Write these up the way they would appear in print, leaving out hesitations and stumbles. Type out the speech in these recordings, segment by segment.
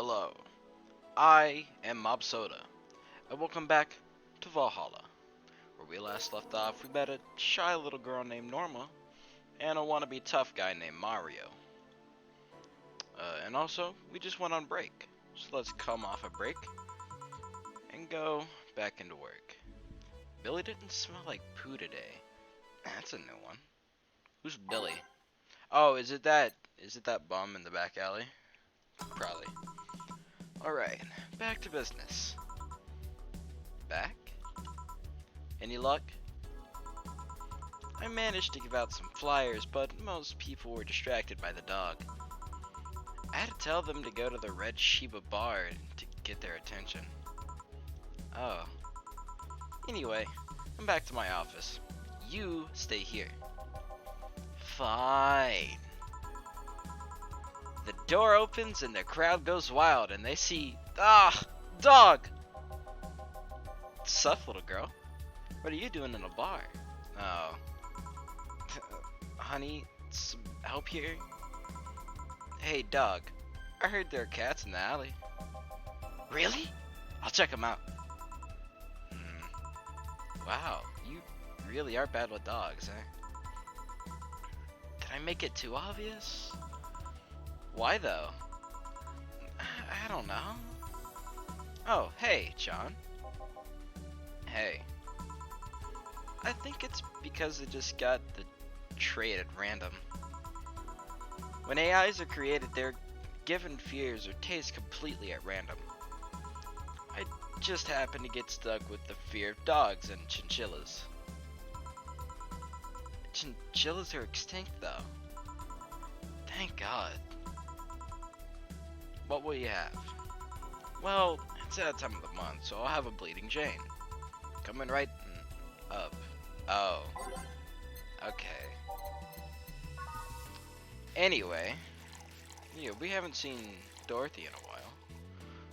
Hello, I am Mob Soda, and welcome back to Valhalla. Where we last left off, we met a shy little girl named Norma, and a wannabe tough guy named Mario. And also, we just went on break, so let's come off a break and go back into work. Billy didn't smell like poo today. That's a new one. Who's Billy? Oh, is it that bum in the back alley? Probably. Alright, back to business. Back? Any luck? I managed to give out some flyers, but most people were distracted by the dog. I had to tell them to go to the Red Sheba bar to get their attention. Oh. Anyway, I'm back to my office. You stay here. Fine. The door opens and the crowd goes wild and they see, dog! Sup, little girl? What are you doing in a bar? Oh. Honey, some help here? Hey, dog. I heard there are cats in the alley. Really? I'll check them out. Wow, you really are bad with dogs, eh? Did I make it too obvious? Why though? I don't know. Oh, hey, John. Hey. I think it's because it just got the trait at random. When AIs are created, they're given fears or tastes completely at random. I just happened to get stuck with the fear of dogs and chinchillas. Chinchillas are extinct though. Thank God. What will you have? Well, it's that time of the month, so I'll have a bleeding Jane. Coming right up. Oh. Okay. Anyway. Yeah, we haven't seen Dorothy in a while.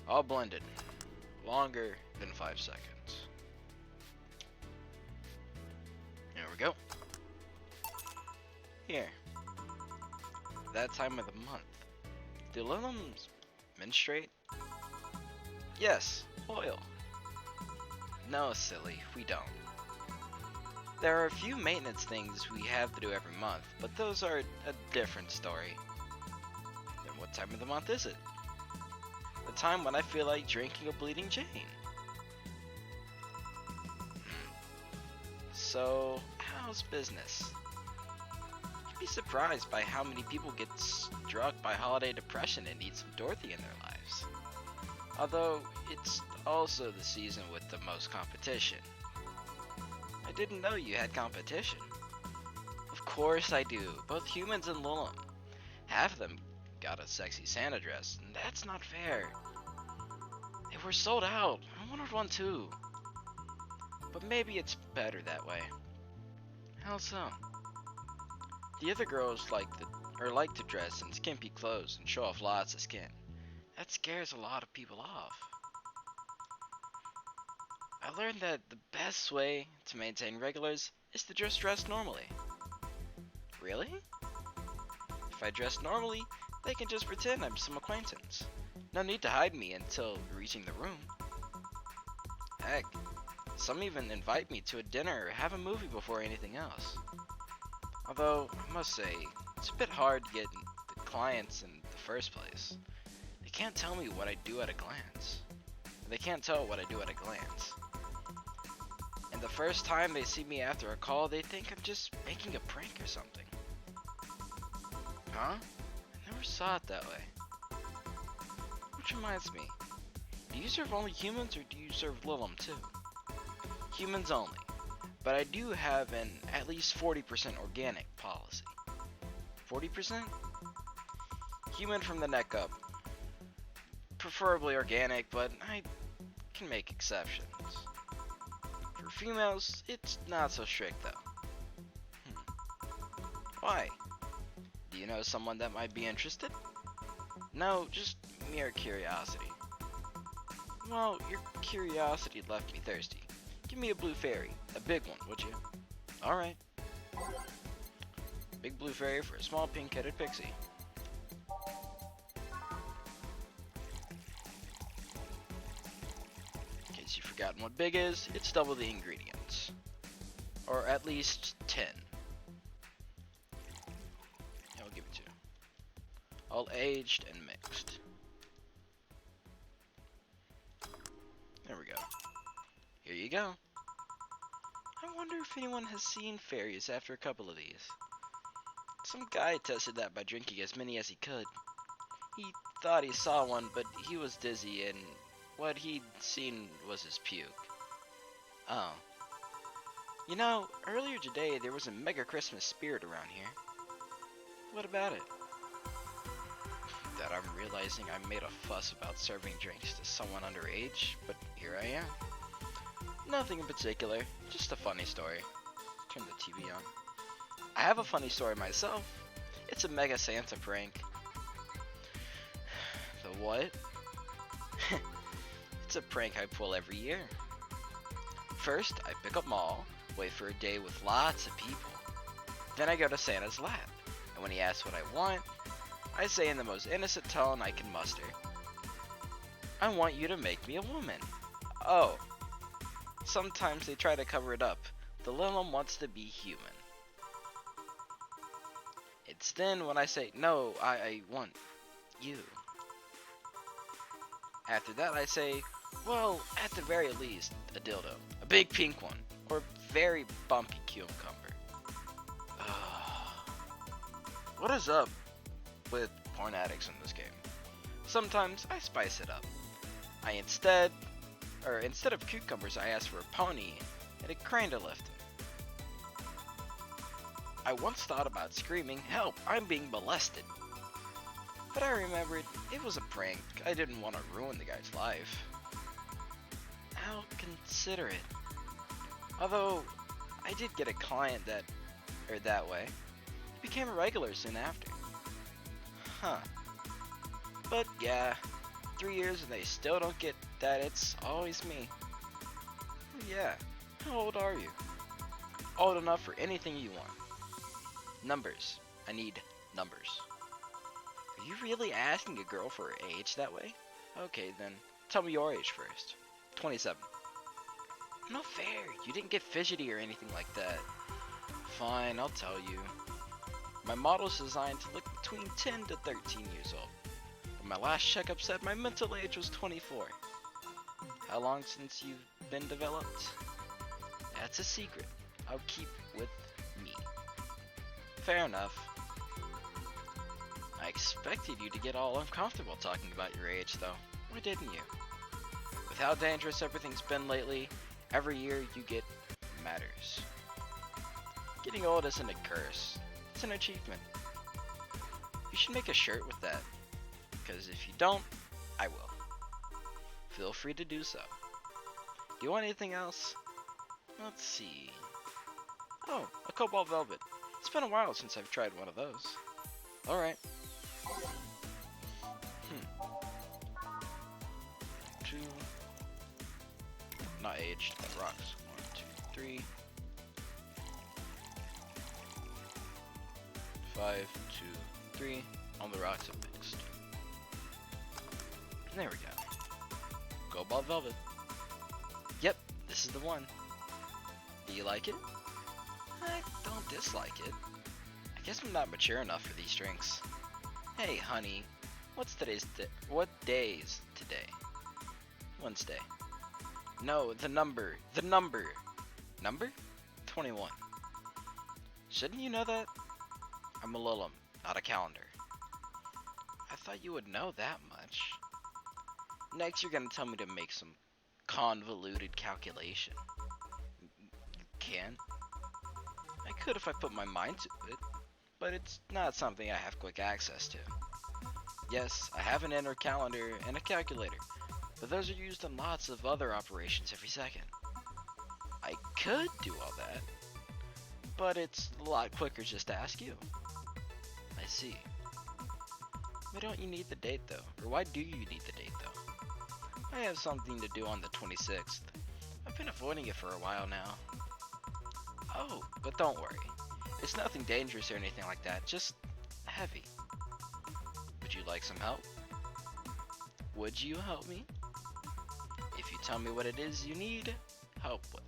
All blended. Longer than 5 seconds. There we go. Here. That time of the month. Do liliums menstruate? Yes, oil. No, silly, we don't. There are a few maintenance things we have to do every month, but those are a different story. Then what time of the month is it? The time when I feel like drinking a bleeding Jane. So, how's business? You'd be surprised by how many people get struck by holiday depression and need some Dorothy in their lives. Although, it's also the season with the most competition. I didn't know you had competition. Of course I do, both humans and Lulum. Half of them got a sexy Santa dress, and that's not fair. They were sold out. I wanted one too. But maybe it's better that way. How so? The other girls like to dress in skimpy clothes and show off lots of skin. That scares a lot of people off. I learned that the best way to maintain regulars is to just dress normally. Really? If I dress normally, they can just pretend I'm some acquaintance. No need to hide me until reaching the room. Heck, some even invite me to a dinner or have a movie before anything else. Although, I must say, it's a bit hard to get the clients in the first place. They can't tell me what I do at a glance. They can't tell what I do at a glance. And the first time they see me after a call, they think I'm just making a prank or something. Huh? I never saw it that way. Which reminds me, do you serve only humans or do you serve Lilum too? Humans only, but I do have an at least 40% organic policy. 40%? Human from the neck up. Preferably organic, but I can make exceptions. For females, it's not so strict though. Why? Do you know someone that might be interested? No, just mere curiosity. Well, your curiosity left me thirsty. Give me a blue fairy, a big one, would you? Alright. Big blue fairy for a small pink-headed pixie. you've forgotten what big is, it's double the ingredients. Or at least 10. I'll give it to you. All aged and mixed. There we go. Here you go. I wonder if anyone has seen fairies after a couple of these. Some guy tested that by drinking as many as he could. He thought he saw one, but he was dizzy and what he'd seen was his puke. Oh. You know, earlier today there was a mega Christmas spirit around here. What about it? That I'm realizing I made a fuss about serving drinks to someone underage, but here I am. Nothing in particular, just a funny story. Turn the TV on. I have a funny story myself. It's a mega Santa prank. The what? It's a prank I pull every year. First, I pick up Maul, wait for a day with lots of people. Then I go to Santa's lap, and when he asks what I want, I say in the most innocent tone I can muster, I want you to make me a woman. Oh. Sometimes they try to cover it up. The little one wants to be human. It's then when I say, no, I want you. After that I say, well, at the very least, a dildo. A big pink one. Or very bumpy cucumber. What is up with porn addicts in this game? Sometimes I spice it up. Instead of cucumbers, I ask for a pony and a crane to lift him. I once thought about screaming, help, I'm being molested. But I remembered it was a prank. I didn't want to ruin the guy's life. How considerate. Although, I did get a client that way. He became a regular soon after. Huh. But yeah, 3 years and they still don't get that it's always me. Yeah, how old are you? Old enough for anything you want. Numbers. I need numbers. Are you really asking a girl for her age that way? Okay then, tell me your age first. 27. Not fair, you didn't get fidgety or anything like that. Fine, I'll tell you. My model's designed to look between 10 to 13 years old. But my last checkup said my mental age was 24. How long since you've been developed? That's a secret. I'll keep with me. Fair enough. I expected you to get all uncomfortable talking about your age though. Why didn't you? With how dangerous everything's been lately, every year you get matters. Getting old isn't a curse. It's an achievement. You should make a shirt with that. Because if you don't, I will. Feel free to do so. Do you want anything else? Let's see. Oh, a cobalt velvet. It's been a while since I've tried one of those. Alright. Two. Not aged, but rocks. 1, 2, 3. 5, 2, 3. On the rocks are mixed. There we go. Cobalt velvet. Yep, this is the one. Do you like it? I don't dislike it. I guess I'm not mature enough for these drinks. Hey, honey, what day's today? Wednesday. No, the number. Number? 21. Shouldn't you know that? I'm a Lilum, not a calendar. I thought you would know that much. Next, you're gonna tell me to make some convoluted calculation. You can't? I could if I put my mind to it, but it's not something I have quick access to. Yes, I have an inner calendar and a calculator, but those are used in lots of other operations every second. I could do all that, but it's a lot quicker just to ask you. I see. Why don't you need the date though? Or why do you need the date though? I have something to do on the 26th. I've been avoiding it for a while now. Oh, but don't worry. It's nothing dangerous or anything like that, just heavy. Would you like some help? Would you help me? If if you tell me what it is you need help with.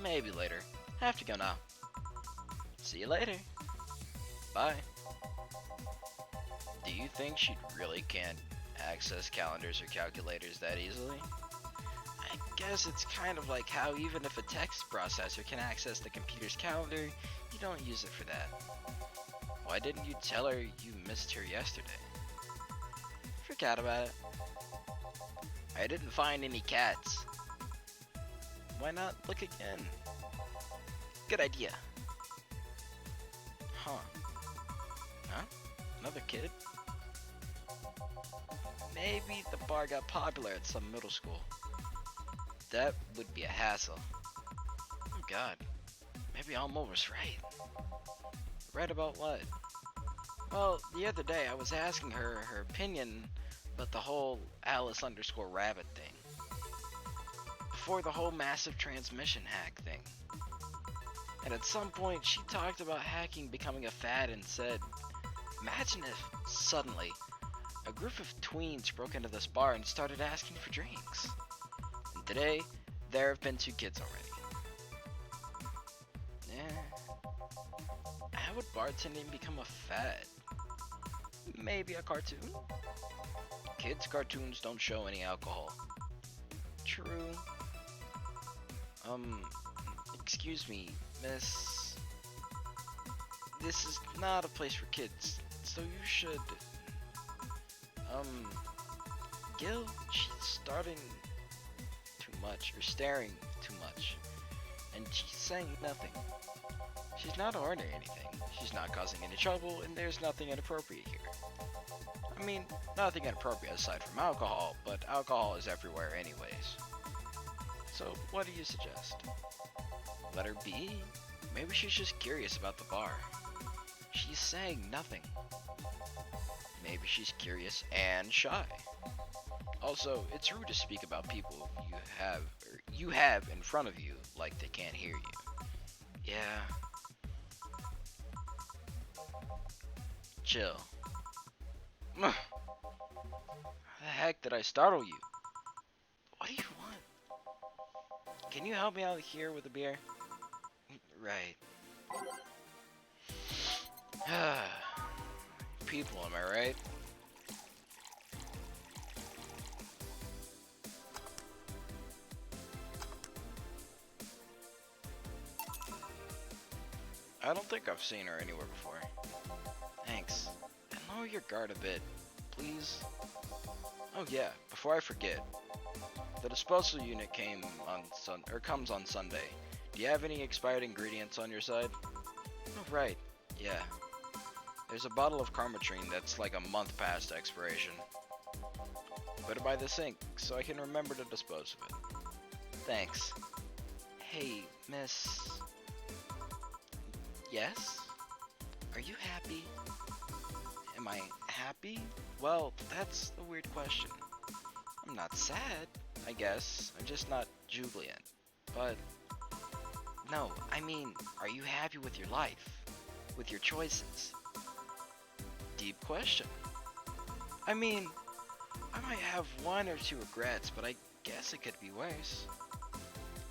Maybe later. Have to go now. See you later. Bye. Do you think she really can't access calendars or calculators that easily? I guess it's kind of like how even if a text processor can access the computer's calendar, you don't use it for that. Why didn't you tell her you missed her yesterday? Forgot about it. I didn't find any cats. Why not look again? Good idea. Huh? Another kid? Maybe the bar got popular at some middle school. That would be a hassle. Oh god. Maybe Alma was right. Right about what? Well, the other day I was asking her her opinion about the whole Alice_Rabbit thing. Before the whole massive transmission hack thing. And at some point she talked about hacking becoming a fad and said, imagine if, suddenly, a group of tweens broke into this bar and started asking for drinks. And today, there have been 2 kids already. How would bartending become a fad? Maybe a cartoon? Kids' cartoons don't show any alcohol. True. Excuse me, miss. This is not a place for kids, so you should... Gil, she's starting too much, or staring too much, and she's saying nothing. She's not ordering anything, she's not causing any trouble, and there's nothing inappropriate here. I mean, nothing inappropriate aside from alcohol, but alcohol is everywhere anyways. So, what do you suggest? Let her be? Maybe she's just curious about the bar. She's saying nothing. Maybe she's curious and shy. Also, it's rude to speak about people you have in front of you like they can't hear you. Yeah. Chill. How the heck did I startle you? What do you want? Can you help me out here with a beer? Right. People, am I right? I don't think I've seen her anywhere before. Thanks. And lower your guard a bit, please. Oh yeah, before I forget. The disposal unit comes on Sunday. Do you have any expired ingredients on your side? Oh right, yeah. There's a bottle of Carmatrine that's like a month past expiration. Better buy the sink so I can remember to dispose of it. Thanks. Hey, miss. Yes? Are you happy? Am I happy? Well, that's a weird question. I'm not sad, I guess. I'm just not jubilant. But, no, I mean, are you happy with your life? With your choices? Deep question. I mean, I might have 1 or 2 regrets, but I guess it could be worse.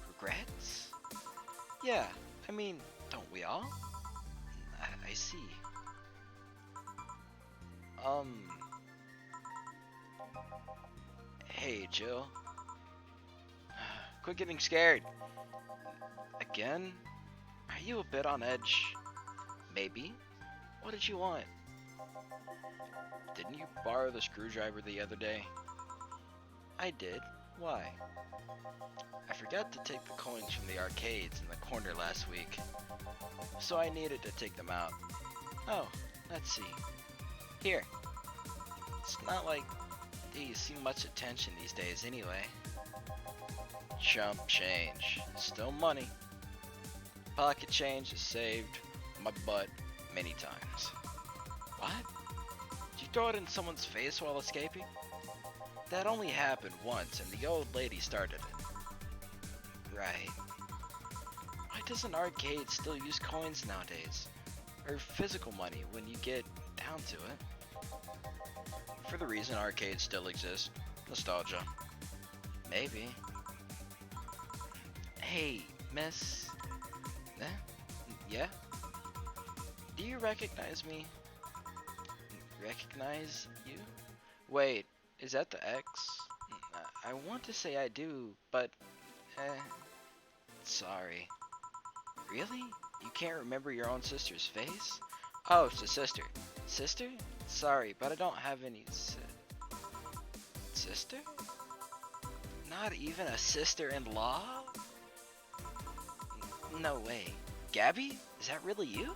Regrets? Yeah, I mean, don't we all? I see. Hey, Jill. Quit getting scared. Again? Are you a bit on edge? Maybe. What did you want? Didn't you borrow the screwdriver the other day? I did. Why? I forgot to take the coins from the arcades in the corner last week, so I needed to take them out. Oh, let's see. Here. It's not like you see much attention these days anyway. Chump change. Still money. Pocket change is saved my butt many times. What? Did you throw it in someone's face while escaping? That only happened once and the old lady started it. Right. Why does an arcade still use coins nowadays? Or physical money when you get down to it? For the reason arcades still exist. Nostalgia. Maybe. Hey, miss. Eh? Yeah? Do you recognize me? Recognize you? Wait, is that the X? I want to say I do, but, sorry. Really? You can't remember your own sister's face? Oh, it's a sister. Sister? Sorry, but I don't have any sister? Not even a sister-in-law? No way. Gabby? Is that really you?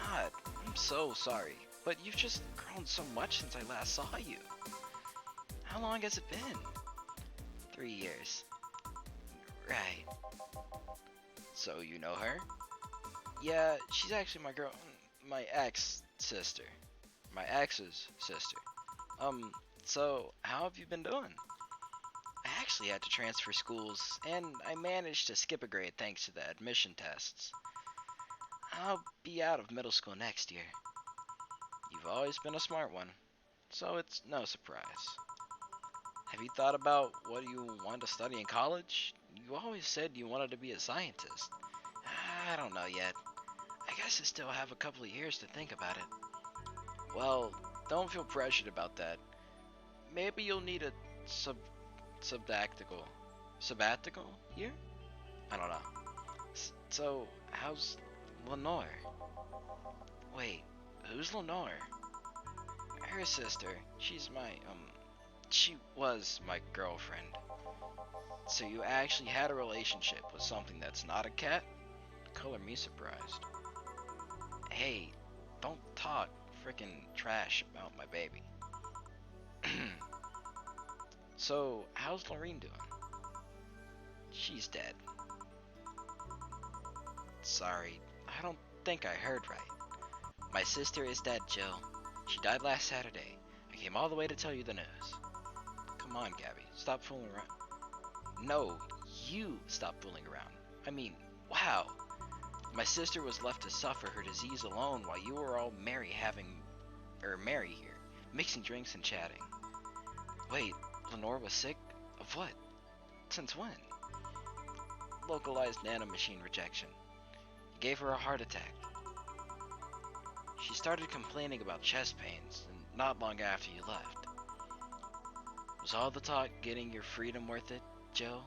God, I'm so sorry. But you've just grown so much since I last saw you. How long has it been? 3 years. Right. So you know her? Yeah, she's actually my ex-sister. My ex's sister. So how have you been doing? I actually had to transfer schools, and I managed to skip a grade thanks to the admission tests. I'll be out of middle school next year. You've always been a smart one, so it's no surprise. Have you thought about what you want to study in college? You always said you wanted to be a scientist. I don't know yet. I guess I still have a couple of years to think about it. Well, don't feel pressured about that. Maybe you'll need a sabbatical. Sabbatical year? I don't know. So, how's Lenore? Wait, who's Lenore? Her sister. She was my girlfriend. So you actually had a relationship with something that's not a cat? Color me surprised. Hey, don't talk frickin' trash about my baby. So, how's Lorene doing? She's dead. Sorry, I don't think I heard right. My sister is dead, Jill. She died last Saturday. I came all the way to tell you the news. Come on, Gabby, stop fooling around. No, you stop fooling around. I mean, wow. My sister was left to suffer her disease alone while you were all merry here, mixing drinks and chatting. Wait, Lenore was sick? Of what? Since when? Localized nanomachine rejection. It gave her a heart attack. She started complaining about chest pains, and not long after you left. Was all the talk getting your freedom worth it, Joe?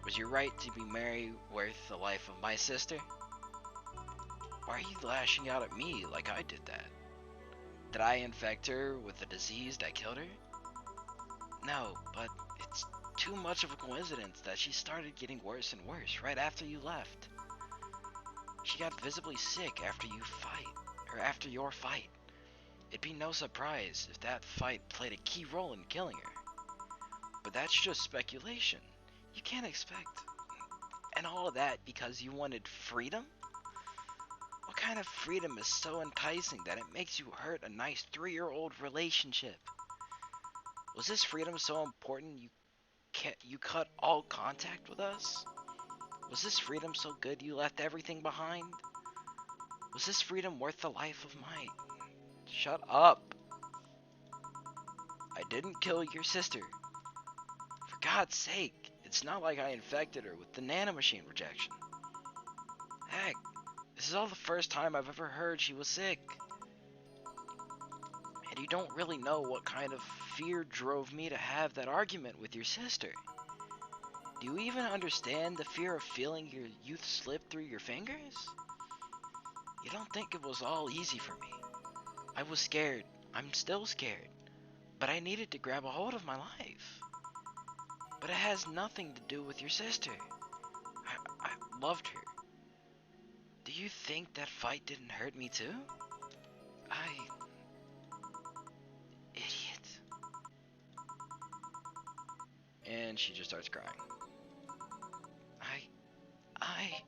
Was your right to be married worth the life of my sister? Why are you lashing out at me like I did that? Did I infect her with a disease that killed her? No, but it's too much of a coincidence that she started getting worse and worse right after you left. She got visibly sick after your fight. It'd be no surprise if that fight played a key role in killing her. But that's just speculation. You can't expect. And all of that because you wanted freedom? What kind of freedom is so enticing that it makes you hurt a nice 3-year-old relationship? Was this freedom so important you cut all contact with us? Was this freedom so good you left everything behind? Was this freedom worth the life of my... Shut up. I didn't kill your sister. For God's sake, it's not like I infected her with the nanomachine rejection. Heck, this is all the first time I've ever heard she was sick. And you don't really know what kind of fear drove me to have that argument with your sister. Do you even understand the fear of feeling your youth slip through your fingers? You don't think it was all easy for me. I was scared. I'm still scared. But I needed to grab a hold of my life. But it has nothing to do with your sister. I loved her. Do you think that fight didn't hurt me too? Idiot. And she just starts crying. I...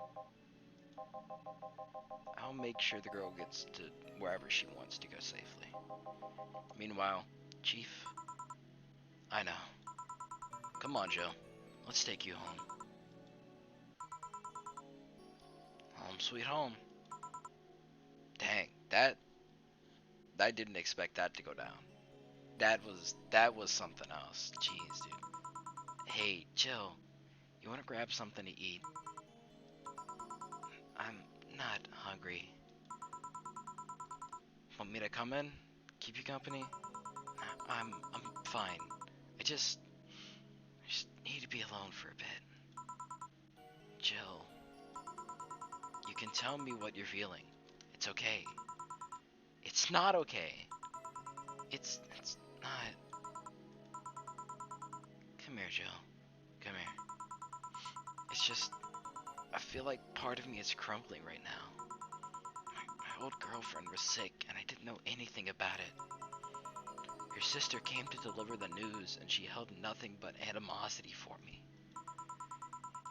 I'll make sure the girl gets to wherever she wants to go safely. Meanwhile, Chief... I know. Come on, Joe. Let's take you home. Home sweet home. Dang, I didn't expect that to go down. That was something else. Jeez, dude. Hey, Jill, you wanna grab something to eat? I'm not hungry. Want me to come in? Keep you company? I'm fine. I just need to be alone for a bit. Jill, you can tell me what you're feeling. It's okay. It's not okay. It's not. Come here, Jill. Come here. It's just, I feel like part of me is crumbling right now. My old girlfriend was sick and I didn't know anything about it. Her sister came to deliver the news and she held nothing but animosity for me.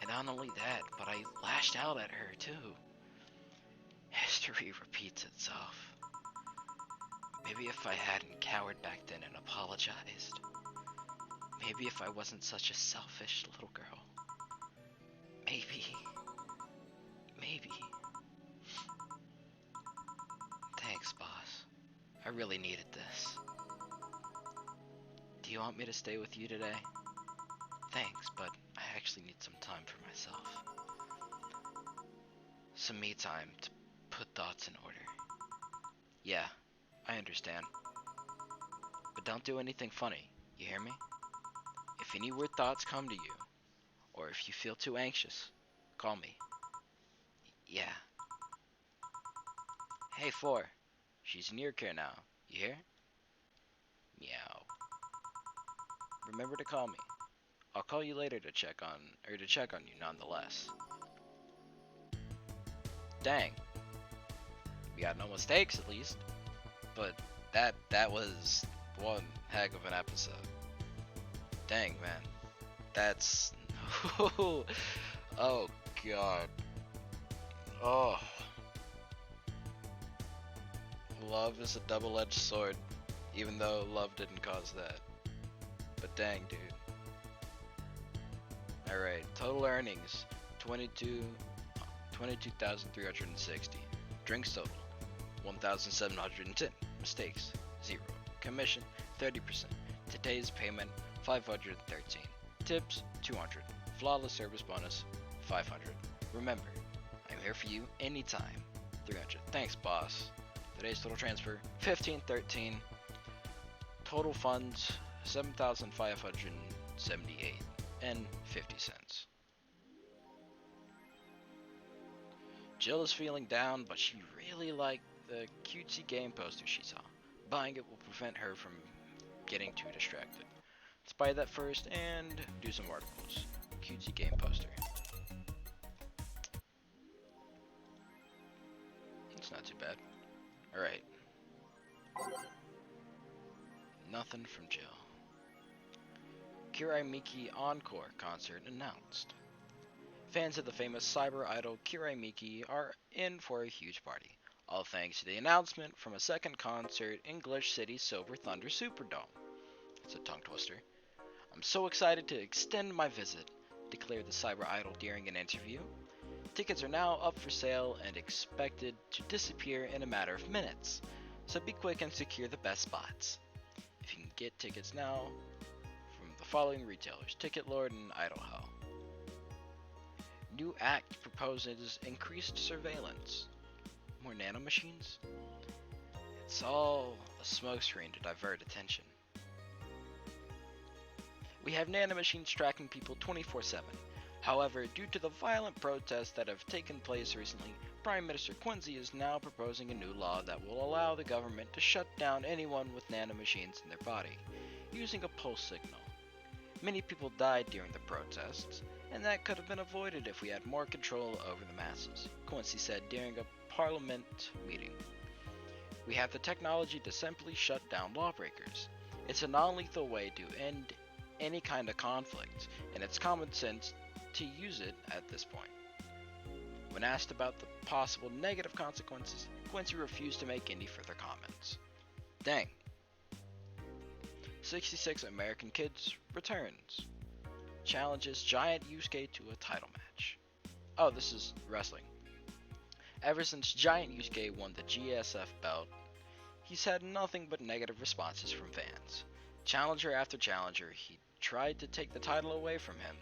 And not only that, but I lashed out at her too. History repeats itself. Maybe if I hadn't cowered back then and apologized. Maybe if I wasn't such a selfish little girl. Maybe. Maybe. Thanks, boss. I really needed this. Do you want me to stay with you today? Thanks, but I actually need some time for myself. Some me time to put thoughts in order. Yeah, I understand. But don't do anything funny, you hear me? If any weird thoughts come to you, or if you feel too anxious, call me. Yeah. Hey, 4. She's in your care now. You hear? Meow. Remember to call me. I'll call you later to check on you nonetheless. Dang. We got no mistakes at least. But that was one heck of an episode. Dang, man. That's oh god. Oh. Love is a double-edged sword, even though love didn't cause that. But dang, dude. Alright, total earnings 22,360. Drinks total 1,710. Mistakes 0. Commission 30%. Today's payment 513. Tips 200. Flawless service bonus 500. Remember, I'm here for you anytime. 300. Thanks, boss. Today's total transfer 1513. Total funds 7,578 and 50 cents. Jill is feeling down, but she really liked the cutesy game poster she saw. Buying it will prevent her from getting too distracted. Let's buy that first and do some articles. Cutesy game poster. It's not too bad. Alright. Nothing from Jill. Kirai Miki Encore concert announced. Fans of the famous cyber idol Kirai Miki are in for a huge party, all thanks to the announcement from a second concert in Glitch City's Silver Thunder Superdome. It's a tongue twister. I'm so excited to extend my visit, declared the cyber idol during an interview. Tickets are now up for sale and expected to disappear in a matter of minutes, so be quick and secure the best spots. If you can get tickets now from the following retailers: Ticket Lord and Idol Hell. New act proposes increased surveillance. More nanomachines? It's all a smokescreen to divert attention. We have nanomachines tracking people 24/7. However, due to the violent protests that have taken place recently, Prime Minister Quincy is now proposing a new law that will allow the government to shut down anyone with nanomachines in their body, using a pulse signal. Many people died during the protests, and that could have been avoided if we had more control over the masses, Quincy said during a parliament meeting. We have the technology to simply shut down lawbreakers. It's a non-lethal way to end any kind of conflict, and it's common sense to use it at this point. When asked about the possible negative consequences, Quincy refused to make any further comments. Dang. 66 American Kids returns. Challenges Giant Yusuke to a title match. Oh, this is wrestling. Ever since Giant Yusuke won the GSF belt, he's had nothing but negative responses from fans. Challenger after challenger, he tried to take the title away from him,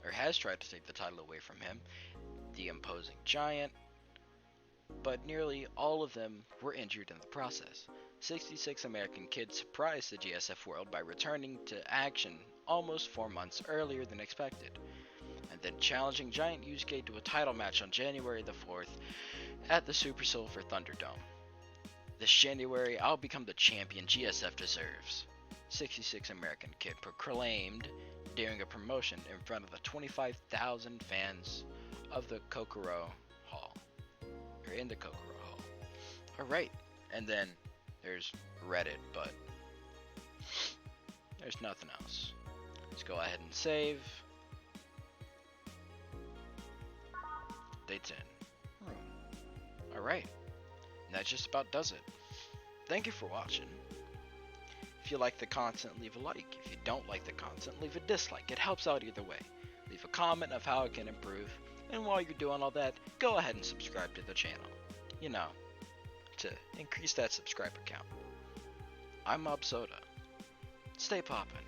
or has tried to take the title away from him, the imposing giant, but nearly all of them were injured in the process. 66 American Kid surprised the GSF world by returning to action almost 4 months earlier than expected, and then challenging Giant Yusuke to a title match on January the 4th at the Super Silver Thunderdome. This January, I'll become the champion GSF deserves, 66 American Kid proclaimed during a promotion in front of the 25,000 fans of the Kokoro Hall. Or in the Kokoro Hall. Alright, and then there's Reddit, but there's nothing else. Let's go ahead and save. Day 10. Alright, that just about does it. Thank you for watching. If you like the content, leave a like. If you don't like the content, leave a dislike. It helps out either way. Leave a comment of how it can improve. And while you're doing all that, go ahead and subscribe to the channel. You know, to increase that subscriber count. I'm Mob Soda. Stay poppin'.